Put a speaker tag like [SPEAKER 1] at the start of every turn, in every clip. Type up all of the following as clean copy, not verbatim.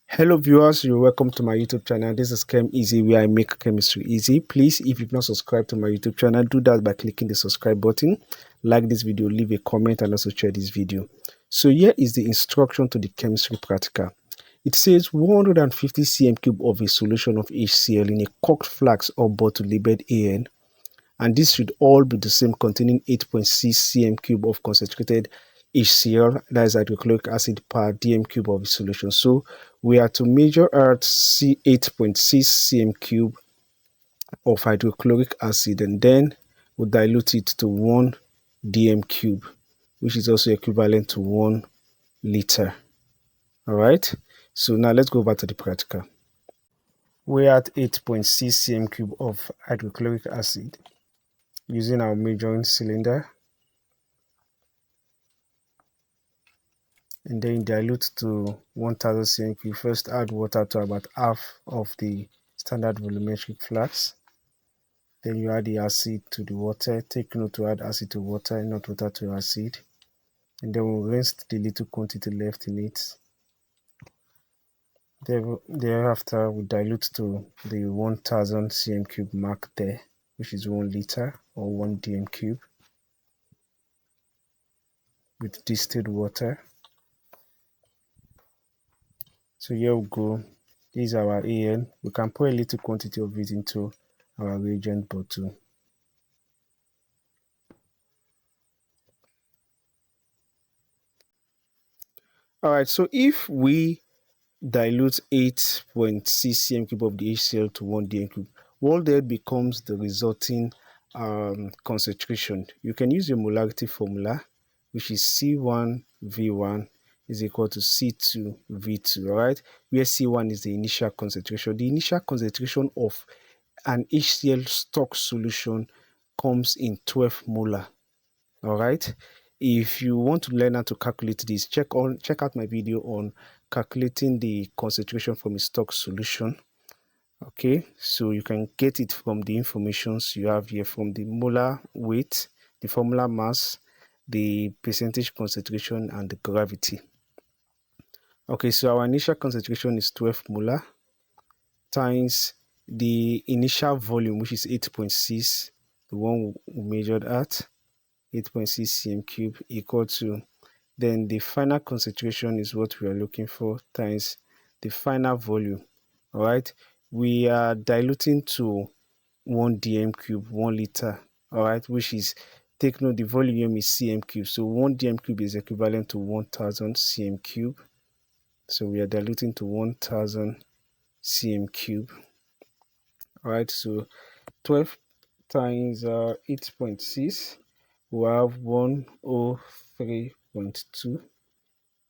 [SPEAKER 1] Hello viewers, you're welcome to my YouTube channel. This is Chem Easy, where I make chemistry easy. Please, if you've not subscribed to my YouTube channel, do that by clicking the subscribe button. Like this video, leave a comment, and also share this video. So here is the instruction to the chemistry practical. It says 150 cm cube of a solution of HCl in a corked flask or bottle labeled AN, and this should all be the same, containing 8.6 cm cube of concentrated HCl, that is hydrochloric acid, per dm cube of the solution. So we are to measure out 8.6 cm cube of hydrochloric acid, and then we dilute it to 1 dm cube, which is also equivalent to 1 liter. All right, so now let's go back to the practical. We're at 8.6 cm cube of hydrochloric acid using our measuring cylinder, and then dilute to 1000 cm cube. First add water to about half of the standard volumetric flask. Then you add the acid to the water. Take note to add acid to water, not water to acid. And then we'll rinse the little quantity left in it. Thereafter, we dilute to the 1000 cm cube mark there, which is 1 liter or 1 dm cube, with distilled water. So here we go. This is our AN. We can pour a little quantity of it into our reagent bottle. Alright, so if we dilute 8.6 cm cube of the HCl to 1 dm cube, what then becomes the resulting concentration? You can use your molarity formula, which is C1V1 is equal to C2V2, all right, where C1 is the initial concentration. The initial concentration of an HCl stock solution comes in 12 molar. All right, if you want to learn how to calculate this, check out my video on calculating the concentration from a stock solution. Okay, so you can get it from the informations you have here, from the molar weight, the formula mass, the percentage concentration, and the gravity. Okay, so our initial concentration is 12 molar times the initial volume, which is 8.6, the one we measured at 8.6 cm cube, equal to, then the final concentration is what we are looking for, times the final volume. All right, we are diluting to 1 dm cube, 1 liter. All right, which is, take note, the volume is cm cube, so 1 dm cube is equivalent to 1000 cm cube. So we are diluting to 1000 cm cube. All right, so 12 times 8.6, we have 103.2.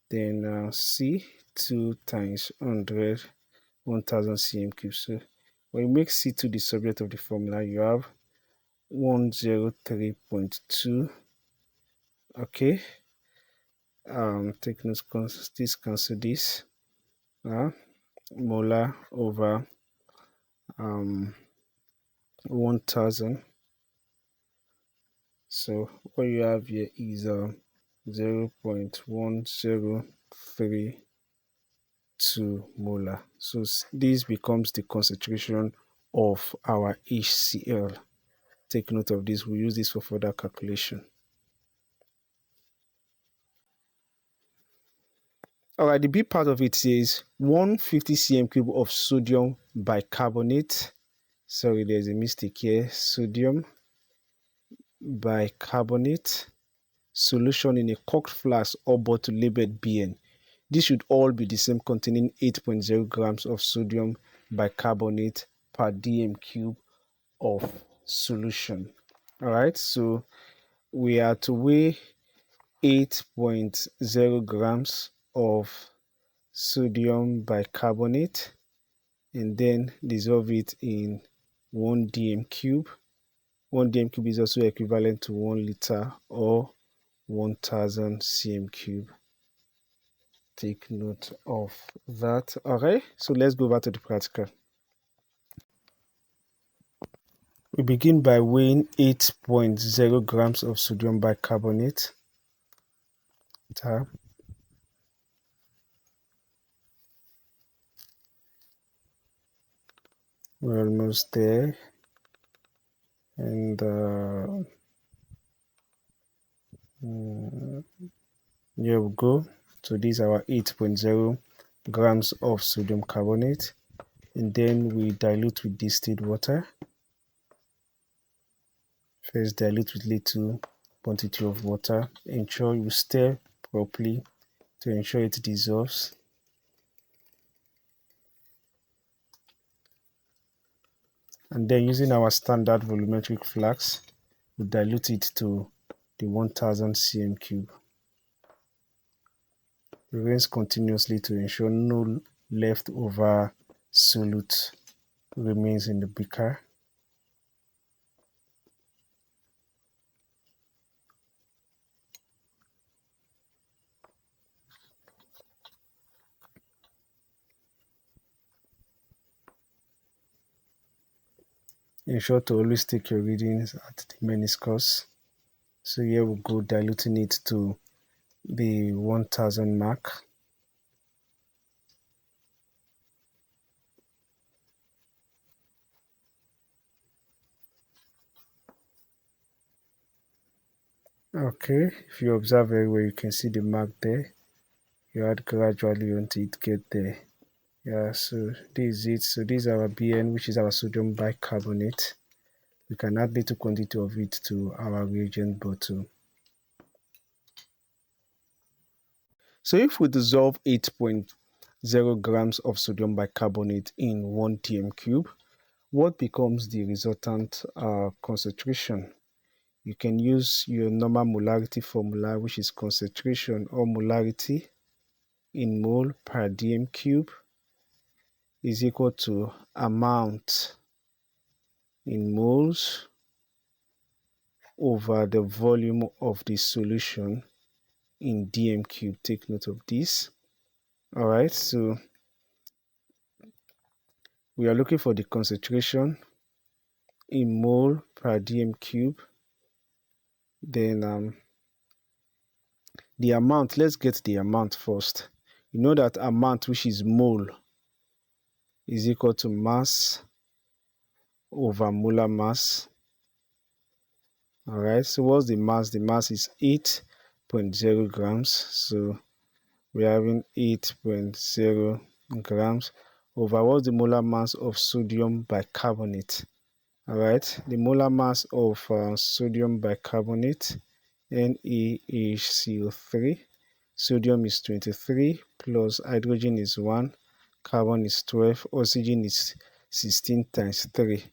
[SPEAKER 1] Then C2 times 100, 1000 cm cube. So when you make C2 the subject of the formula, you have 103.2. Okay, take note, this cancel this, molar over 1000. So what you have here is 0.1032 molar. So this becomes the concentration of our HCl. Take note of this. We'll use this for further calculation. All right, the big part of it says 150 cm cube of sodium bicarbonate. Sorry, there's a mistake here. Sodium bicarbonate solution in a corked flask or bottle labeled BN. This should all be the same, containing 8.0 grams of sodium bicarbonate per dm cube of solution. All right, so we are to weigh 8.0 grams of sodium bicarbonate and then dissolve it in 1 dm cube. 1 dm cube is also equivalent to 1 liter or 1000 cm cube. Take note of that. All right, so let's go back to the practical. We begin by weighing 8.0 grams of sodium bicarbonate. We're almost there. And here we go. So these are our 8.0 grams of sodium carbonate. And then we dilute with distilled water. First, dilute with little quantity of water. Ensure you stir properly to ensure it dissolves. And then using our standard volumetric flask, we dilute it to the 1000 cm cube. We rinse continuously to ensure no leftover solute remains in the beaker. Ensure to always take your readings at the meniscus. So here we go, diluting it to the 1000 mark. Okay, if you observe very well, you can see the mark there. You add gradually until it get there. Yeah, so this is it. So this is our BN, which is our sodium bicarbonate. We can add little quantity of it to our reagent bottle. So if we dissolve 8.0 grams of sodium bicarbonate in 1 dm cube, what becomes the resultant concentration? You can use your normal molarity formula, which is concentration or molarity in mole per dm cube is equal to amount in moles over the volume of the solution in dm cube. Take note of this. All right, so we are looking for the concentration in mole per dm cube. Then the amount, let's get the amount first. You know that amount, which is mole, is equal to mass over molar mass. All right, so what's the mass? The mass is 8.0 grams. So we're having 8.0 grams over what's the molar mass of sodium bicarbonate. All right, the molar mass of sodium bicarbonate, NaHCO3, sodium is 23 plus hydrogen is 1, carbon is 12, oxygen is 16 times 3,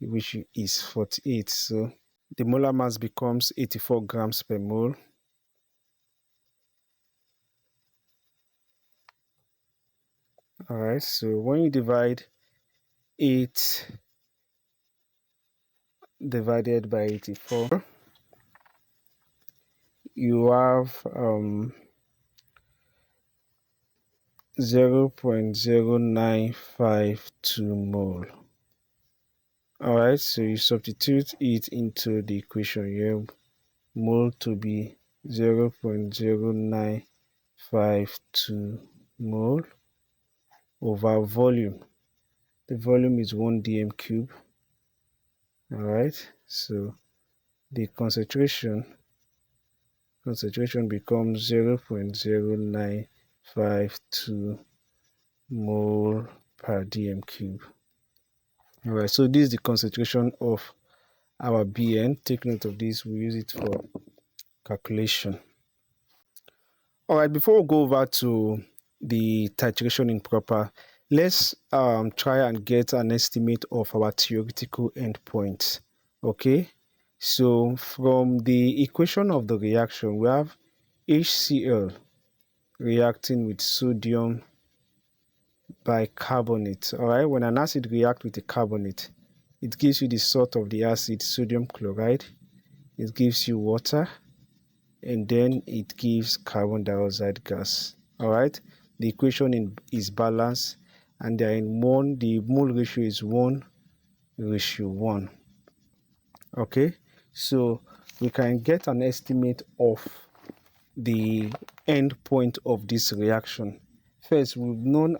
[SPEAKER 1] which is 48. So the molar mass becomes 84 grams per mole. All right, so when you divide 8 divided by 84, you have 0.0952 mole. All right, so you substitute it into the equation here. Mole to be 0.0952 mole over volume. The volume is 1 dm cube. All right, so the concentration becomes 0.0952 mole per dm cube. All right, so this is the concentration of our BN. Take note of this, we use it for calculation. All right, before we go over to the titration in proper, let's try and get an estimate of our theoretical endpoint. Okay, so from the equation of the reaction, we have HCl reacting with sodium bicarbonate. All right, when an acid reacts with a carbonate, it gives you the salt of the acid, sodium chloride. It gives you water, and then it gives carbon dioxide gas. All right, the equation is balanced, and they're in one. The mole ratio is 1:1. Okay, so we can get an estimate of the end point of this reaction. First, we've known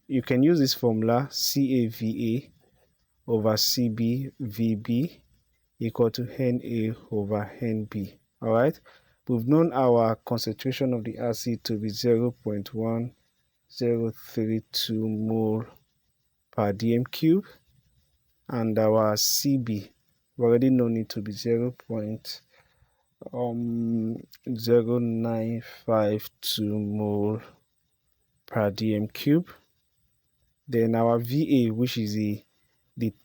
[SPEAKER 1] you can use this formula CAVA, over CB VB equal to Na over Nb. Alright, we've known our concentration of the acid to be 0.1032 mole per dm cube, and our CB, we've already known it to be 0.0952 mole per dm cube. Then our Va, which is the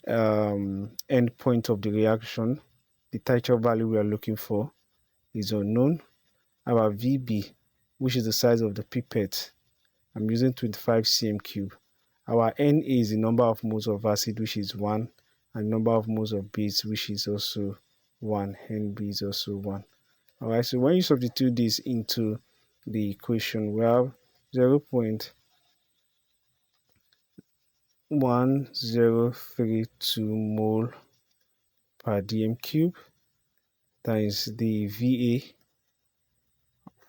[SPEAKER 1] end point of the reaction, the temperature value we are looking for, is unknown. Our Vb, which is the size of the pipette, I'm using 25 cm cube. Our Na is the number of moles of acid, which is 1, and number of moles of base, which is also 1. Nb is also 1. Alright, so when you substitute this into the equation, we have 0.1032 mole per dm cube times the Va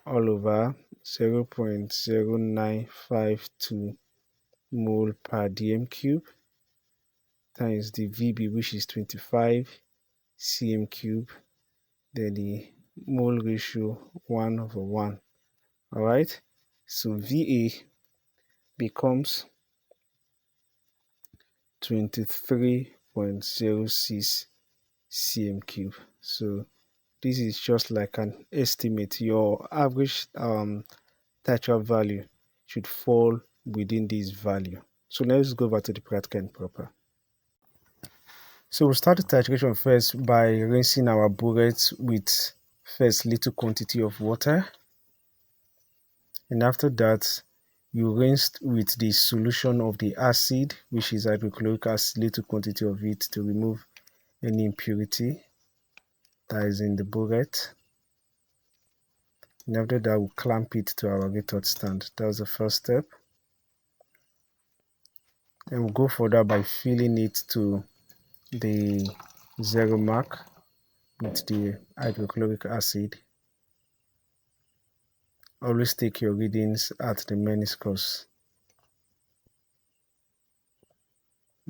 [SPEAKER 1] all over 0.0952 mole per dm cube times the Vb, which is 25 cm cube, then the mole ratio 1 over 1. Alright, so Va becomes 23.06 cm cube. So this is just like an estimate. Your average temperature value should fall within this value. So let's go back to the practical and proper. So we'll start the titration first by rinsing our bullets with first little quantity of water, and after that you rinse with the solution of the acid, which is hydrochloric acid, little quantity of it to remove any impurity that is in the bullet. And after that, we'll clamp it to our retort stand. That's the first step. Then we'll go further by filling it to the 0 mark with the hydrochloric acid. Always take your readings at the meniscus.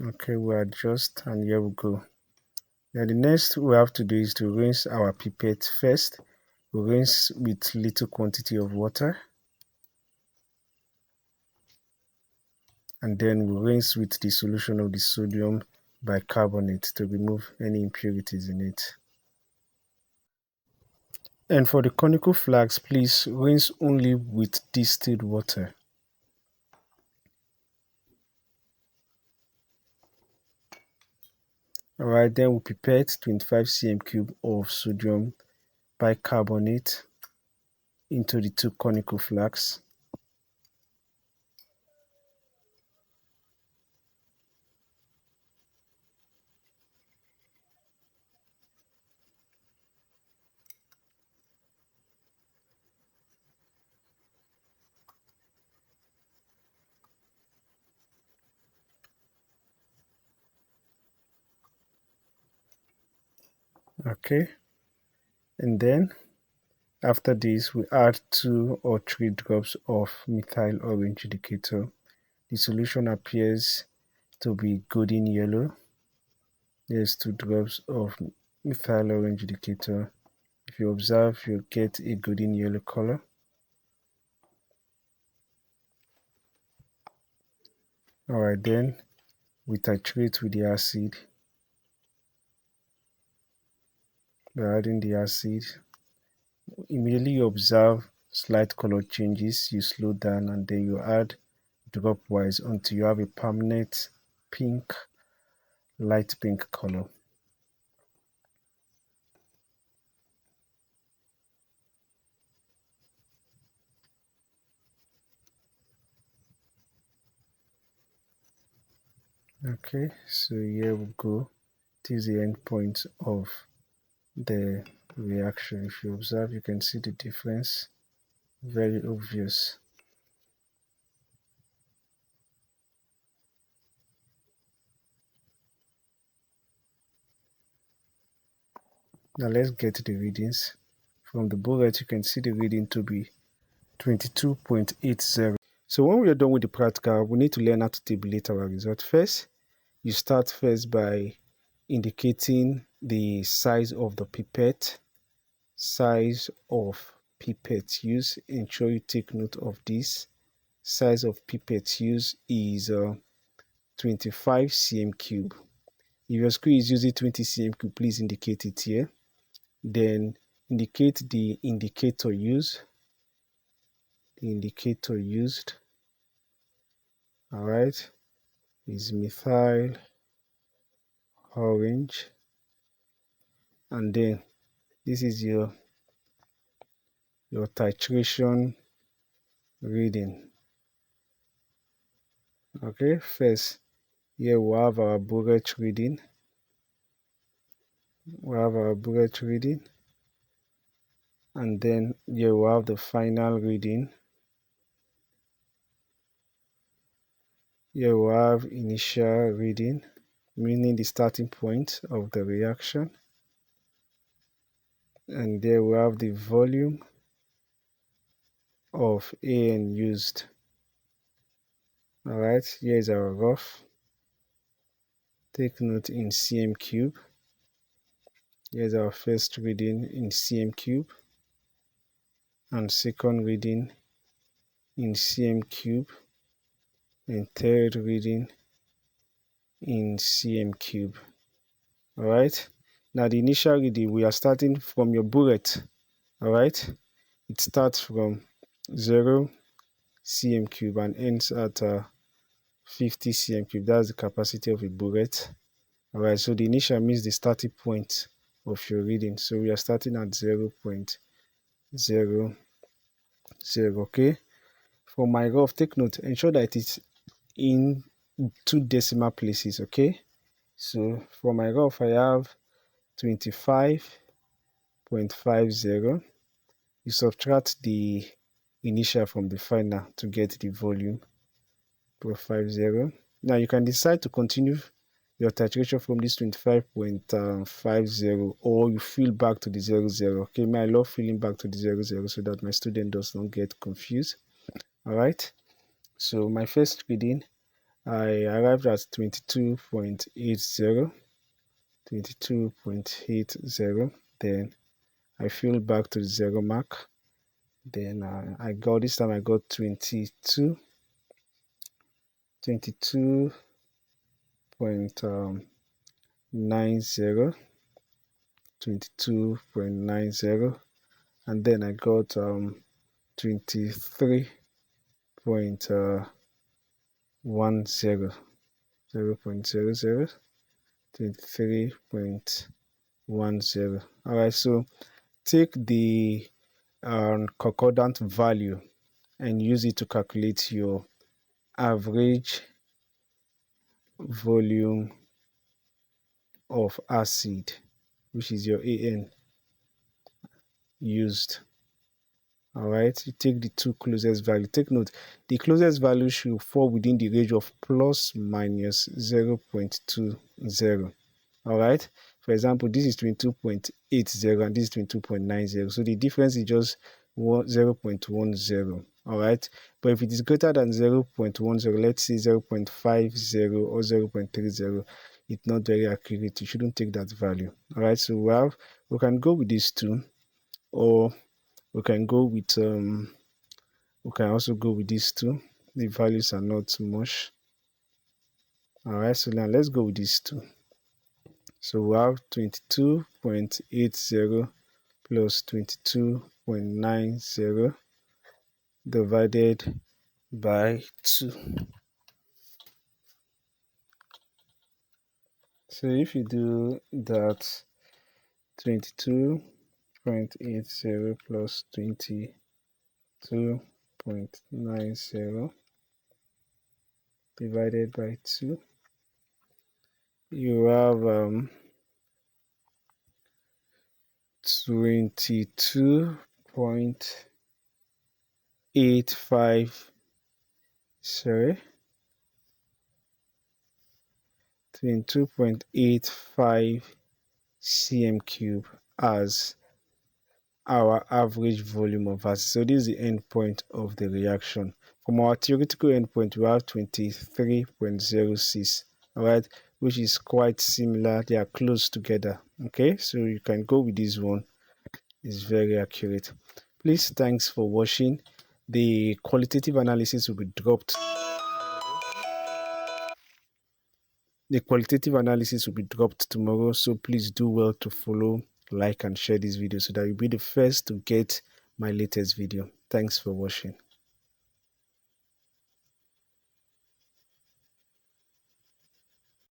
[SPEAKER 1] Okay, we adjust, and here we go. Now the next we have to do is to rinse our pipette first. We rinse with little quantity of water, and then we rinse with the solution of the sodium bicarbonate to remove any impurities in it. And for the conical flask, please rinse only with distilled water. Alright, then we pipette 25 cm cube of sodium bicarbonate into the two conical flasks. Okay, and then after this we add 2 or 3 drops of methyl orange indicator. The solution appears to be golden yellow. There's 2 drops of methyl orange indicator. If you observe, you get a golden yellow color. Alright, then we titrate with the acid. By adding the acid, immediately you observe slight color changes. You slow down, and then you add drop wise until you have a permanent pink, light pink color. Okay, so here we go. This is the end point of the reaction. If you observe, you can see the difference, very obvious. Now let's get the readings. From the bullet, you can see the reading to be 22.80. So when we are done with the practical, we need to learn how to tabulate our result first. you start first by indicating the size of the pipette. Size of pipette use. Ensure you take note of this. Size of pipette use is 25 cm cube. If your screw is using 20 cm cube, please indicate it here. Then indicate the indicator used. The indicator used, all right, is methyl orange, and then this is your titration reading. Okay, first here we have our bullet reading. And then here we have the final reading. Here we have initial reading, meaning the starting point of the reaction. And there we have the volume of AN used. Alright, here is our rough. Take note in cm cube. Here's our first reading in cm cube, and second reading in cm cube, and third reading in cm cube. Alright, now the initial reading, we are starting from your bullet. Alright, it starts from 0 cm cube and ends at 50 cm cube. That's the capacity of a bullet. Alright, so the initial means the starting point of your reading. So we are starting at 0.00. Okay, for my rough, take note, ensure that it's in 2 decimal places. Okay, so for my rough, I have 25.50. You subtract the initial from the final to get the volume, 0.50. Now you can decide to continue your titration from this 25.50, or you fill back to the 00. Okay, I love filling back to the 00 so that my student does not get confused. All right, so my first reading, I arrived at 22.80. Then I fill back to the 0 mark. Then I got 22.90. 22.90, and then I got 23.10. 0.00, 23.10. All right, so take the concordant value and use it to calculate your average volume of acid, which is your AN used. All right, you take the 2 closest value. Take note, the closest value should fall within the range of plus minus 0.20. all right, for example, this is 22.80 and this is 22.90, so the difference is just 0.10. all right, but if it is greater than 0.10, let's say 0.50 or 0.30, it's not very accurate. You shouldn't take that value. All right, so we can go with these two, or we can go with we can also go with these two. The values are not much. All right, so now let's go with these two. So we have 22.80 plus 22.90 divided by 2. So if you do that, 22.80 plus 22.90 divided by 2, you have 22.85 cm cube as our average volume of acid. So this is the end point of the reaction. From our theoretical endpoint, we have 23.06. all right, which is quite similar. They are close together. Okay, so you can go with this one. It's very accurate. Please, thanks for watching. The qualitative analysis will be dropped. The qualitative analysis will be dropped tomorrow, so please do well to follow, like, and share this video so that you'll be the first to get my latest video. Thanks for watching.